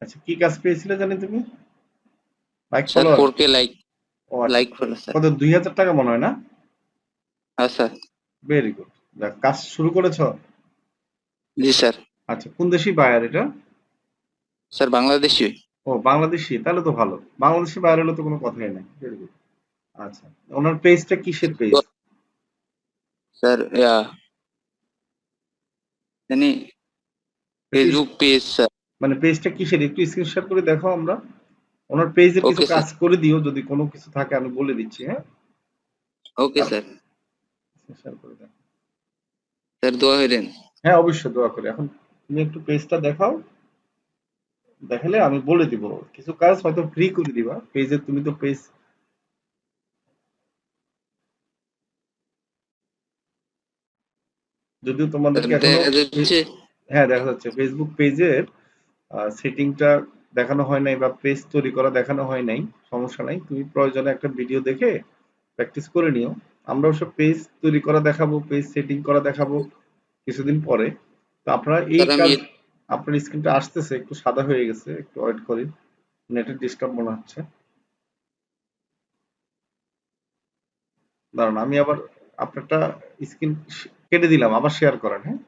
আচ্ছা, কি কাজ পেয়েছিলে জানি তুমি? Like sir follower? 4K like ও আচ্ছা, লাইক ফলো স্যার। কত 2000 টাকা মনে হয় না? হ্যাঁ স্যার। Very good. কাজ শুরু করেছো? জি স্যার। আচ্ছা, কোন দেশি বায়ার এটা? স্যার বাংলাদেশি। ও বাংলাদেশি, তাহলে তো ভালো। বাংলাদেশি বায়ার হলে তো কোনো কথাই নাই। Very good. আচ্ছা, ওনার পেজটা কিসের পেজ? তো স্যার জানি একটু ফেসবুক পেজ স্যার। মানে পেজটা কিসের একটু স্ক্রিনশট করে দেখাও আমরা। ওনার পেজের কিছু ওকে কাজ স্যার। করে দিও, যদি কোনো কিছু থাকে আমি বলে দিচ্ছি, হ্যাঁ? Okay sir. স্ক্রিনশট করে দাও। স্যার দোয়া হইলেন। হ্যাঁ, অবশ্যই দোয়া করি। এখন তুমি একটু পেজটা দেখাও, দেখালে আমি বলে দিব। কিছু কাজ হয়তো ফ্রি করে দিবা পেজে, তুমি তো পেজ যদিও স্যার তোমাদেরকে এখনো দেখা যাচ্ছে। হ্যাঁ, দেখা যাচ্ছে ফেসবুক পেজের সেটিংটা দেখানো হয় নাই বা পেজ তৈরি করা দেখানো হয় নাই। সমস্যা নাই, তুমি প্রয়োজনে একটা ভিডিও দেখে প্র্যাকটিস করে নিও। আমরা অবশ্য পেজ তৈরি করা দেখাবো, পেজ সেটিং করা দেখাবো কিছুদিন পরে। তো আপনারা এই স্যার আমি কাজ, আপনার স্ক্রিনটা আসতেছে একটু সাদা হয়ে গেছে, একটু ওয়েট করি। নেটের ডিস্টার্ব মনে হচ্ছে। দাঁড়ান, আমি আবার আপনারটা স্ক্রিন কেটে দিলাম, আবার শেয়ার করেন, হ্যাঁ?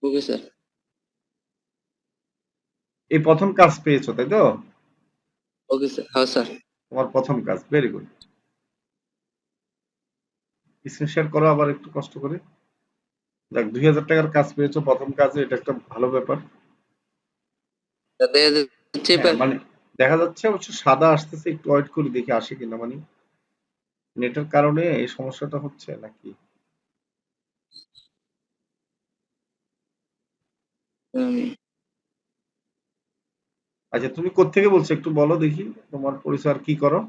Okay sir. এই প্রথম কাজ পেয়েছো তাই তো? Okay sir. হ্যাঁ স্যার। তোমার প্রথম কাজ, ভেরি গুড। স্ক্রিন শেয়ার করো আবার একটু কষ্ট করে। দেখ, 2000 টাকার কাজ পেয়েছো প্রথম কাজে, এটা একটা ভালো ব্যাপার। স্যার দেখা যাচ্ছে হ্যাঁ, এবার। মানে দেখা যাচ্ছে অবশ্য সাদা আসতেছে, একটু ওয়েট করি দেখি আসে কিনা। মানে নেটের কারণে এই সমস্যাটা হচ্ছে নাকি? আমি আচ্ছা, তুমি কোত্থেকে বলছো একটু বলো দেখি, তোমার পরিচয় আর কি করো?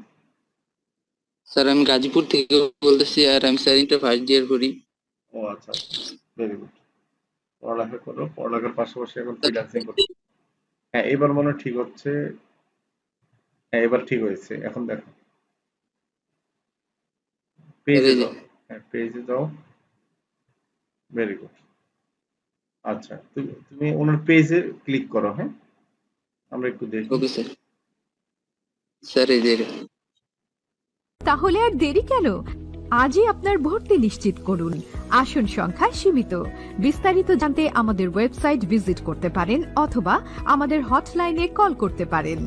স্যার আমি গাজীপুর থেকে বলতেছি, আর আমি স্যার ইন্টার ফার্স্ট ইয়ার করি। ও আচ্ছা আচ্ছা, ভেরি গুড। পড়ালেখা করো, পড়ালেখার পাশাপাশি এখন ফ্রিল্যান্সিং করো। হ্যাঁ, এবার মনে হয় ঠিক হচ্ছে। হ্যাঁ, এবার ঠিক হয়েছে, এখন দেখো স্যার পেজে এই যে। যাও। হ্যাঁ, পেজে যাও। Very good. আচ্ছা, তুমি তুমি ওনার পেজে ক্লিক করো, হ্যাঁ? আমরা একটু দেখি। Okay sir. স্যার এই যে। তাহলে আর দেরি কেন? আজই আপনার ভর্তি নিশ্চিত করুন। আসন সংখ্যা সীমিত। বিস্তারিত জানতে আমাদের ওয়েবসাইট ভিজিট করতে পারেন অথবা আমাদের হটলাইনে কল করতে পারেন।